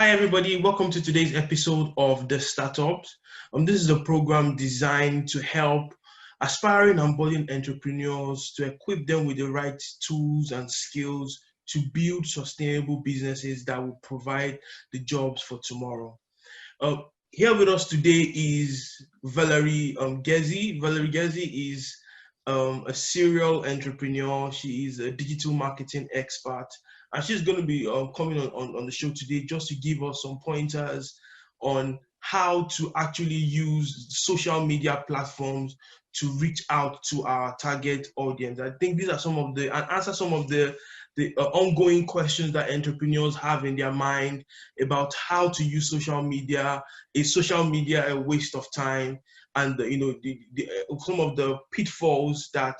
Hi, everybody. Welcome to today's episode of The Startups. This is a program designed to help aspiring and budding entrepreneurs to equip them with the right tools and skills to build sustainable businesses that will provide the jobs for tomorrow. Here with us today is Valerie Gezi. Valerie Gezi is a serial entrepreneur. She is a digital marketing expert, and she's going to be coming on the show today just to give us some pointers on how to actually use social media platforms to reach out to our target audience. I think these are some of the, and answer some of the ongoing questions that entrepreneurs have in their mind about how to use social media. Is social media a waste of time? And some of the pitfalls that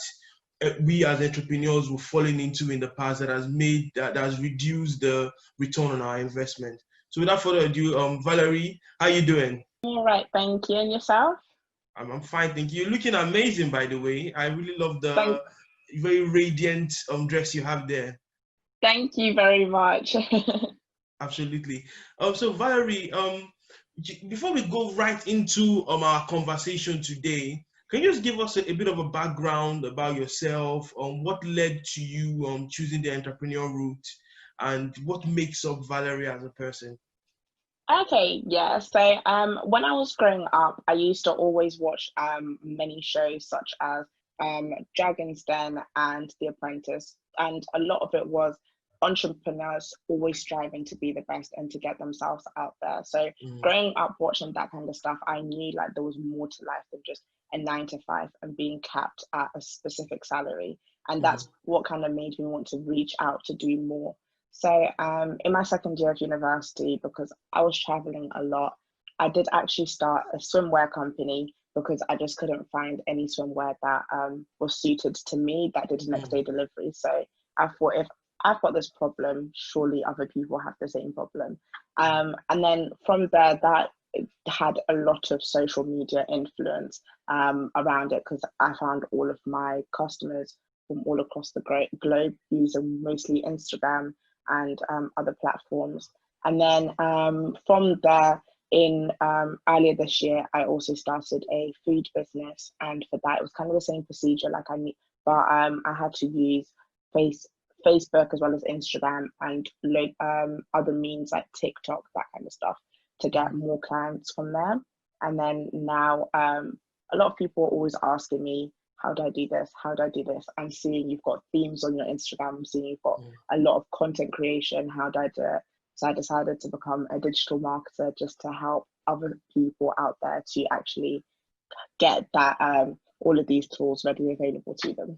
we as entrepreneurs were falling into in the past that has reduced the return on our investment. So without further ado, Valerie, how you doing? All right, thank you. And yourself? I'm fine, thank you. You're looking amazing, by the way. I really love the Thank, very radiant dress you have there. thank you very much. Absolutely. So Valerie, before we go right into our conversation today, can you just give us a bit of a background about yourself, what led to you choosing the entrepreneur route, and what makes up Valerie as a person? Okay, yeah. So when I was growing up, I used to always watch many shows such as Dragon's Den and The Apprentice, and a lot of it was entrepreneurs always striving to be the best and to get themselves out there. So growing up watching that kind of stuff, I knew like there was more to life than just a 9 to 5 and being capped at a specific salary. And that's what kind of made me want to reach out to do more. So in my second year of university, because I was traveling a lot, I did actually start a swimwear company because I just couldn't find any swimwear that was suited to me that did next day delivery. So I thought, if I've got this problem, surely other people have the same problem. And then from there, that had a lot of social media influence around it, because I found all of my customers from all across the globe using mostly Instagram and other platforms. And then from there, in earlier this year, I also started a food business, and for that, it was kind of the same procedure. But I had to use Facebook as well as Instagram and other means like TikTok, that kind of stuff, to get more clients from there. And then now, a lot of people are always asking me, how do I do this? How do I do this? I'm seeing you've got themes on your Instagram. I'm seeing you've got a lot of content creation. How do I do it? So I decided to become a digital marketer just to help other people out there to actually get that all of these tools readily available to them.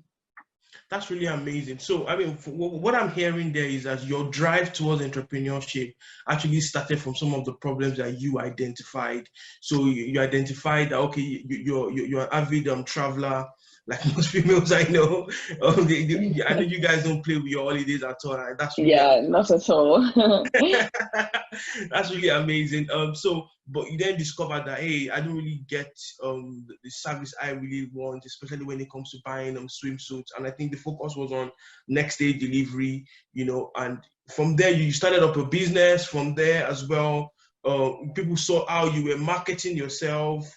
That's really amazing. So, I mean, what I'm hearing there is that your drive towards entrepreneurship actually started from some of the problems that you identified. So you identified that, okay, you're an avid traveler, like most females I know. I know you guys don't play with your holidays at all. And that's really not at all. that's really amazing. But you then discovered that, hey, I don't really get the service I really want, especially when it comes to buying swimsuits. And I think the focus was on next day delivery, and from there you started up a business from there as well. People saw how you were marketing yourself,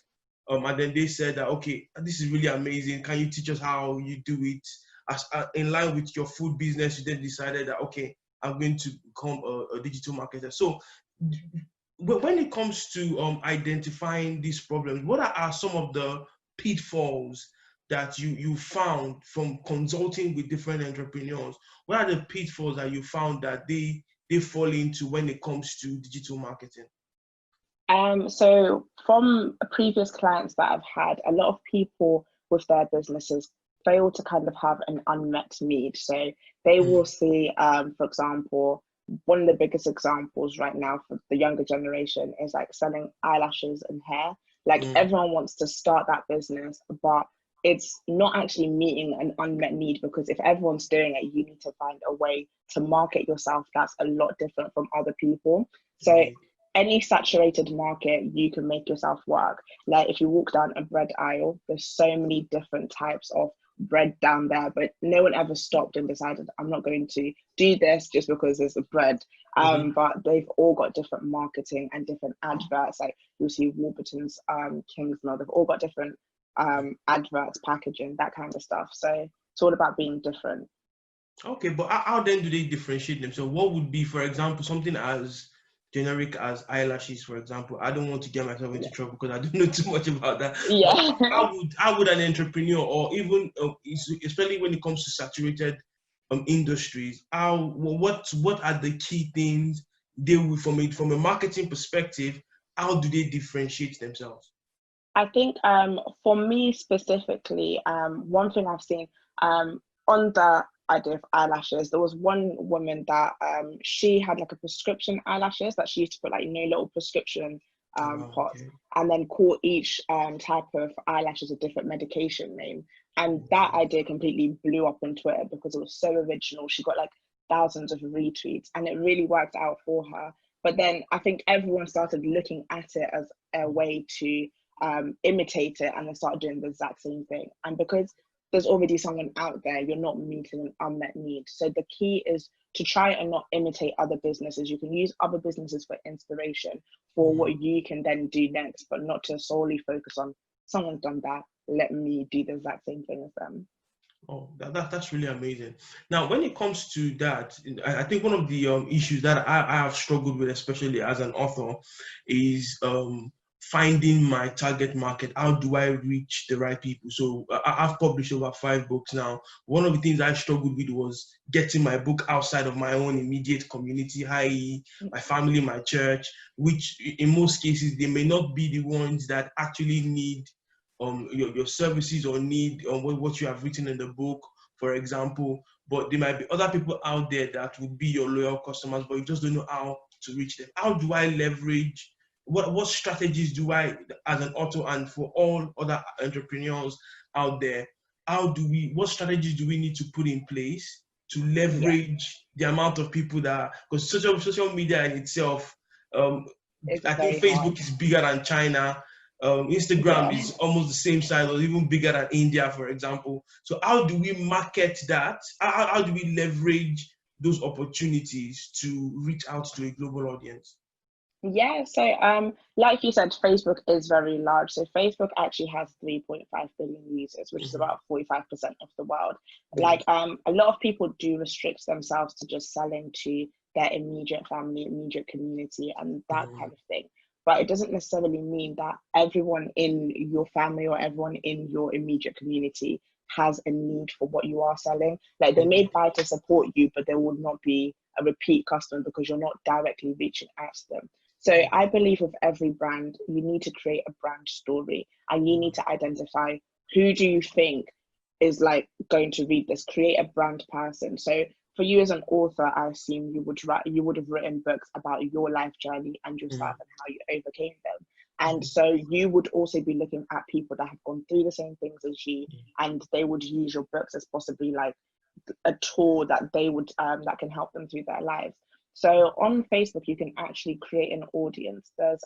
and then they said that, okay, this is really amazing. Can you teach us how you do it? As in line with your food business, you then decided that, okay, I'm going to become a digital marketer. So when it comes to identifying these problems, what are some of the pitfalls that you found from consulting with different entrepreneurs? What are the pitfalls that you found that they fall into when it comes to digital marketing? So from previous clients that I've had, a lot of people with their businesses fail to kind of have an unmet need. So they will see, for example, one of the biggest examples right now for the younger generation is like selling eyelashes and hair. Like everyone wants to start that business, but it's not actually meeting an unmet need, because if everyone's doing it, you need to find a way to market yourself that's a lot different from other people. So any saturated market, you can make yourself work. Like if you walk down a bread aisle, there's so many different types of bread down there, but no one ever stopped and decided, I'm not going to do this just because there's a bread. Mm-hmm. But they've all got different marketing and different adverts. Like you'll see Warburton's, Kingsmill, they've all got different adverts, packaging, that kind of stuff. So it's all about being different. Okay, but how then do they differentiate themselves? What would be, for example, something as generic as eyelashes, for example? I don't want to get myself into trouble because I don't know too much about that. But Yeah. how would an entrepreneur, or even especially when it comes to saturated industries, what are the key things they will, from a marketing perspective, how do they differentiate themselves? I think for me specifically, one thing I've seen on the idea of eyelashes, there was one woman that she had like a prescription eyelashes that she used to put like, little prescription Oh, wow, pots, okay. and then call each type of eyelashes a different medication name. And that idea completely blew up on Twitter because it was so original. She got like thousands of retweets and it really worked out for her. But then I think everyone started looking at it as a way to imitate it, and then start doing the exact same thing. And because there's already someone out there, you're not meeting an unmet need. So the key is to try and not imitate other businesses. You can use other businesses for inspiration for what you can then do next, but not to solely focus on someone's done that, let me do the exact same thing as them. Oh, that's really amazing. Now, when it comes to that, I think one of the issues that I have struggled with, especially as an author, is finding my target market. How do I reach the right people? So I've published over 5 books now. One of the things I struggled with was getting my book outside of my own immediate community, i.e., my family, my church, which in most cases, they may not be the ones that actually need your services or need what you have written in the book, for example. But there might be other people out there that would be your loyal customers, but you just don't know how to reach them. How do I leverage? What strategies do I, as an author, and for all other entrepreneurs out there, what strategies do we need to put in place to Yeah, leverage the amount of people that, because social media in itself, um, it's I think very hard. Facebook is bigger than China. Instagram Yeah. is almost the same size or even bigger than India, for example. So how do we market that? How do we leverage those opportunities to reach out to a global audience? Yeah, so like you said, Facebook is very large. So Facebook actually has 3.5 billion users, which is Mm-hmm. about 45% of the world. Yeah. Like a lot of people do restrict themselves to just selling to their immediate family, immediate community, and that Mm-hmm. kind of thing. But it doesn't necessarily mean that everyone in your family or everyone in your immediate community has a need for what you are selling. Like they may buy to support you, but they will not be a repeat customer because you're not directly reaching out to them. So I believe with every brand, you need to create a brand story and you need to identify who do you think is like going to read this, create a brand person. So for you as an author, I assume you would have written books about your life journey and yourself and how you overcame them. And so you would also be looking at people that have gone through the same things as you, and they would use your books as possibly like a tool that they would that can help them through their lives. So on Facebook, you can actually create an audience. There's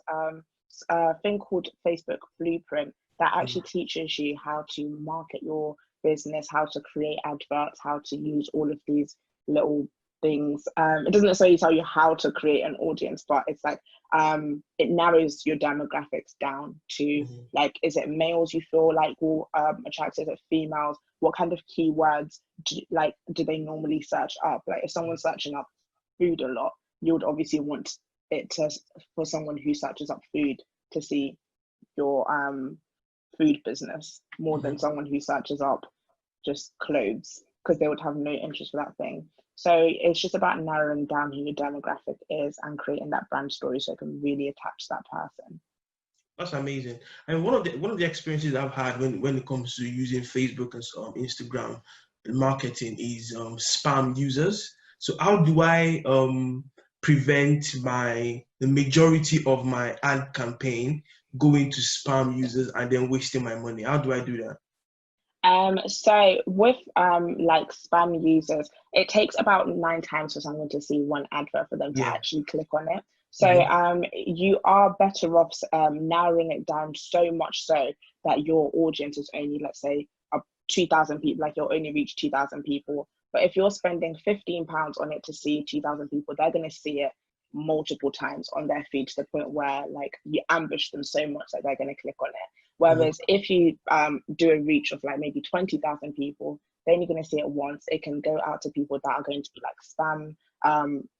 a thing called Facebook Blueprint that actually teaches you how to market your business, how to create adverts, how to use all of these little things. It doesn't necessarily tell you how to create an audience, but it's like it narrows your demographics down to like, is it males you feel like will attract? Is it females? What kind of keywords do they normally search up? Like if someone's searching up food a lot, you would obviously want it to, for someone who searches up food, to see your food business more than someone who searches up just clothes, because they would have no interest for that thing. So it's just about narrowing down who your demographic is and creating that brand story so it can really attach that person. That's amazing. And one of the experiences I've had when it comes to using Facebook and Instagram marketing is spam users. So how do I prevent the majority of my ad campaign going to spam users and then wasting my money? How do I do that? So with like spam users, it takes about 9 times for someone to see one advert for them to Yeah. actually click on it. So Mhm. you are better off narrowing it down so much so that your audience is only, let's say, 2,000 people, like you'll only reach 2,000 people. But if you're spending £15 on it to see 2,000 people, they're going to see it multiple times on their feed to the point where like you ambush them so much that they're going to click on it. Whereas if you do a reach of like maybe 20,000 people, they're only going to see it once. It can go out to people that are going to be like spam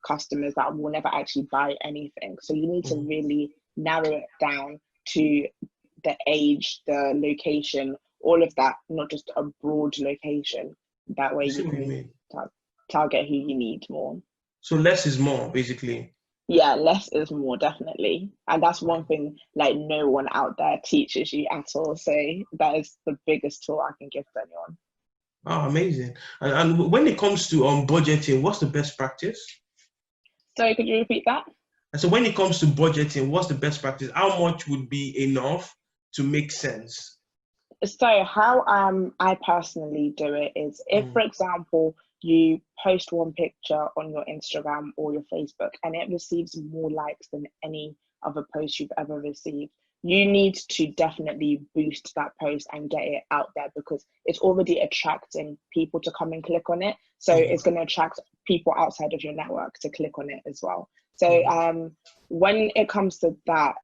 customers that will never actually buy anything. So you need to really narrow it down to the age, the location, all of that, not just a broad location. That way you can target who you need more. So less is more, basically. Yeah, less is more, definitely. And that's one thing like no one out there teaches you at all. So that is the biggest tool I can give to anyone. Oh, amazing. And when it comes to budgeting, what's the best practice? Sorry, could you repeat that? And so when it comes to budgeting, what's the best practice? How much would be enough to make sense? So how I personally do it is if, for example, you post one picture on your Instagram or your Facebook and it receives more likes than any other post you've ever received, you need to definitely boost that post and get it out there because it's already attracting people to come and click on it. So it's going to attract people outside of your network to click on it as well. So when it comes to that,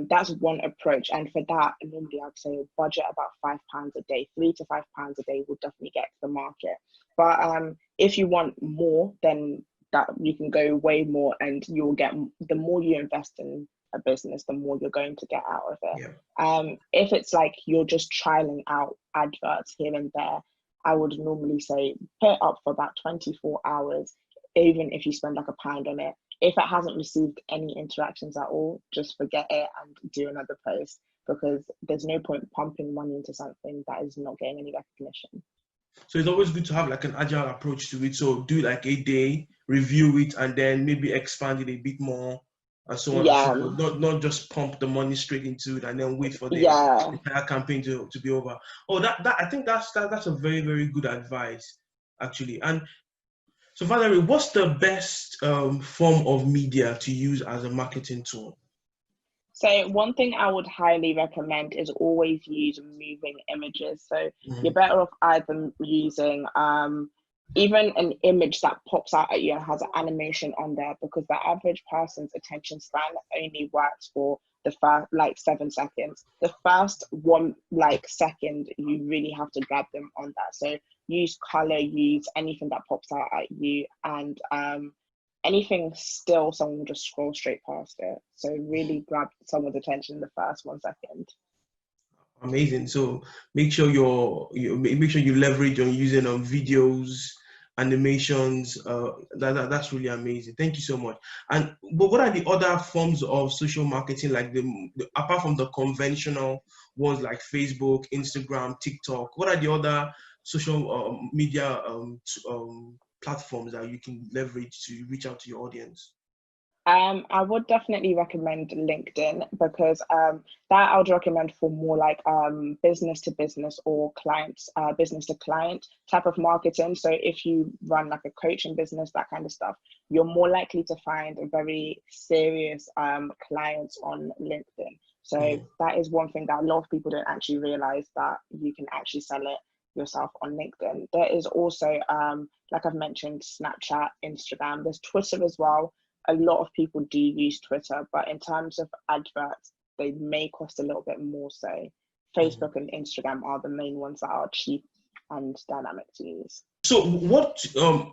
that's one approach. And for that, normally I'd say budget about £5 a day, £3 to £5 a day will definitely get to the market. But if you want more, then that you can go way more, and you'll get, the more you invest in a business, the more you're going to get out of it. If it's like you're just trialing out adverts here and there, I would normally say put it up for about 24 hours, even if you spend like £1 on it. If it hasn't received any interactions at all, just forget it and do another post, because there's no point pumping money into something that is not getting any recognition. So it's always good to have like an agile approach to it. So do like a day, review it, and then maybe expand it a bit more and so on. Yeah. And so not just pump the money straight into it and then wait for the entire campaign to be over. Oh, that I think that's a very, very good advice, actually. And so Valerie, what's the best form of media to use as a marketing tool? So one thing I would highly recommend is always use moving images. So you're better off either using even an image that pops out at you and has an animation on there, because the average person's attention span only works for the first like 7 seconds. The first one like second, you really have to grab them on that. So use color, use anything that pops out at you, and anything still, someone will just scroll straight past it. So really grab someone's attention in the first 1 second. Amazing. So make sure you leverage on using videos, animations. That's really amazing. Thank you so much. And but what are the other forms of social marketing, like apart from the conventional ones like Facebook, Instagram, TikTok? What are the other social media platforms that you can leverage to reach out to your audience? I would definitely recommend LinkedIn, because that I would recommend for more like business to business or clients, business to client type of marketing. So if you run like a coaching business, that kind of stuff, you're more likely to find a very serious clients on LinkedIn. So that is one thing that a lot of people don't actually realize, that you can actually sell it yourself on LinkedIn. There is also, like I've mentioned, Snapchat, Instagram, there's Twitter as well. A lot of people do use Twitter, but in terms of adverts, they may cost a little bit more. So Facebook and Instagram are the main ones that are cheap and dynamic to use. So what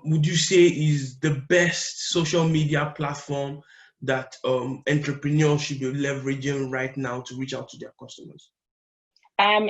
would you say is the best social media platform that entrepreneurs should be leveraging right now to reach out to their customers?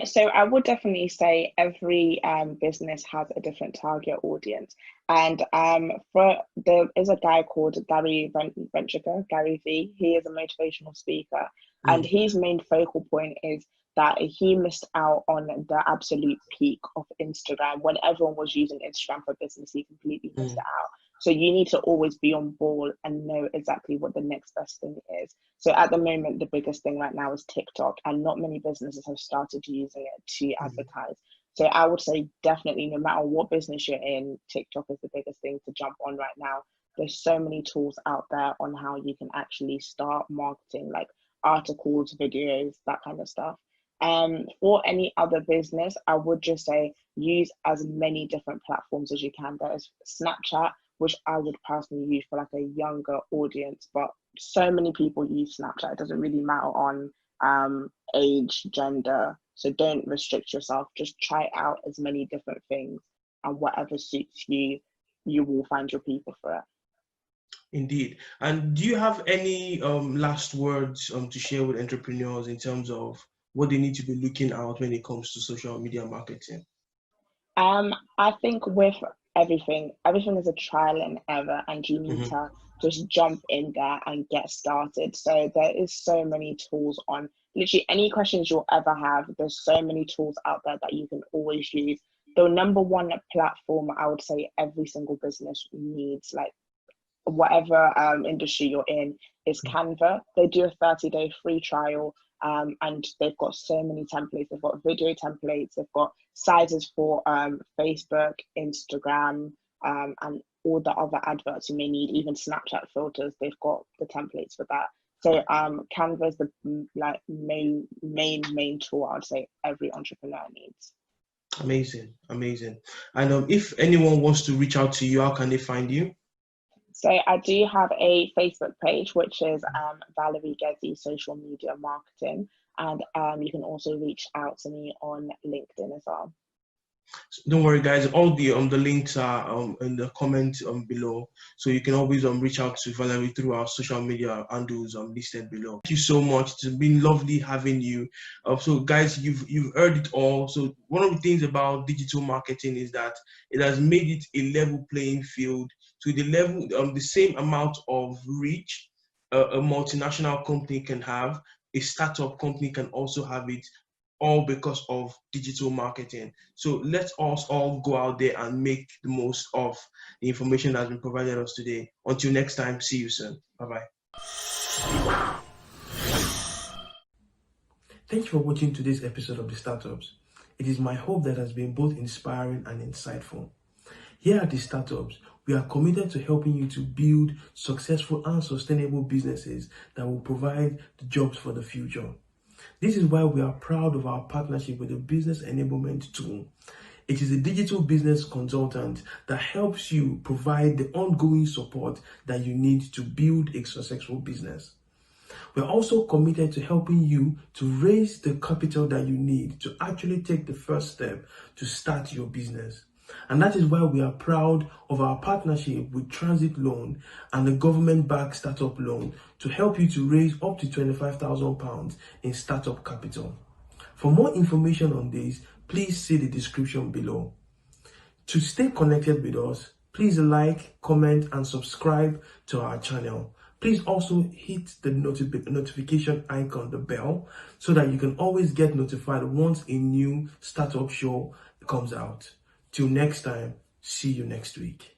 So I would definitely say every business has a different target audience, and there is a guy called Gary Vaynerchuk, Gary V. He is a motivational speaker, and his main focal point is that he missed out on the absolute peak of Instagram. When everyone was using Instagram for business, he completely missed it out. So you need to always be on board and know exactly what the next best thing is. So at the moment, the biggest thing right now is TikTok, and not many businesses have started using it to advertise. So I would say definitely, no matter what business you're in, TikTok is the biggest thing to jump on right now. There's so many tools out there on how you can actually start marketing, like articles, videos, that kind of stuff. For any other business, I would just say use as many different platforms as you can. There's Snapchat, which I would personally use for like a younger audience, but so many people use Snapchat. It doesn't really matter on age, gender. So don't restrict yourself. Just try out as many different things, and whatever suits you, you will find your people for it. Indeed. And do you have any last words to share with entrepreneurs in terms of what they need to be looking out when it comes to social media marketing? I think with everything is a trial and error, and you need Mm-hmm. to just jump in there and get started. So there is so many tools on literally any questions you'll ever have. There's so many tools out there that you can always use. The number one platform I would say every single business needs, like whatever industry you're in, is Canva. They do a 30-day free trial, and they've got so many templates. They've got video templates, they've got sizes for Facebook, Instagram, and all the other adverts you may need, even Snapchat filters. They've got the templates for that. So Canva is the like main tool I would say every entrepreneur needs. Amazing, amazing. And if anyone wants to reach out to you, how can they find you? So I do have a Facebook page, which is Valerie Gezi Social Media Marketing, and you can also reach out to me on LinkedIn as well. Don't worry, guys. All the links are in the comments below, so you can always reach out to Valerie through our social media handles listed below. Thank you so much. It's been lovely having you. So, guys, you've heard it all. So, one of the things about digital marketing is that it has made it a level playing field. To the level, the same amount of reach a multinational company can have, a startup company can also have it, all because of digital marketing. So let us all go out there and make the most of the information that has been provided us today. Until next time, see you soon. Bye-bye. Thank you for watching today's episode of The Startups. It is my hope that has been both inspiring and insightful. Here at The Startups, we are committed to helping you to build successful and sustainable businesses that will provide the jobs for the future. This is why we are proud of our partnership with the Business Enablement Tool. It is a digital business consultant that helps you provide the ongoing support that you need to build a successful business. We're also committed to helping you to raise the capital that you need to actually take the first step to start your business. And that is why we are proud of our partnership with Transit Loan and the government-backed startup loan to help you to raise up to £25,000 in startup capital. For more information on this, please see the description below. To stay connected with us, please like, comment, and subscribe to our channel. Please also hit the notification icon, the bell, so that you can always get notified once a new startup show comes out. Till next time, see you next week.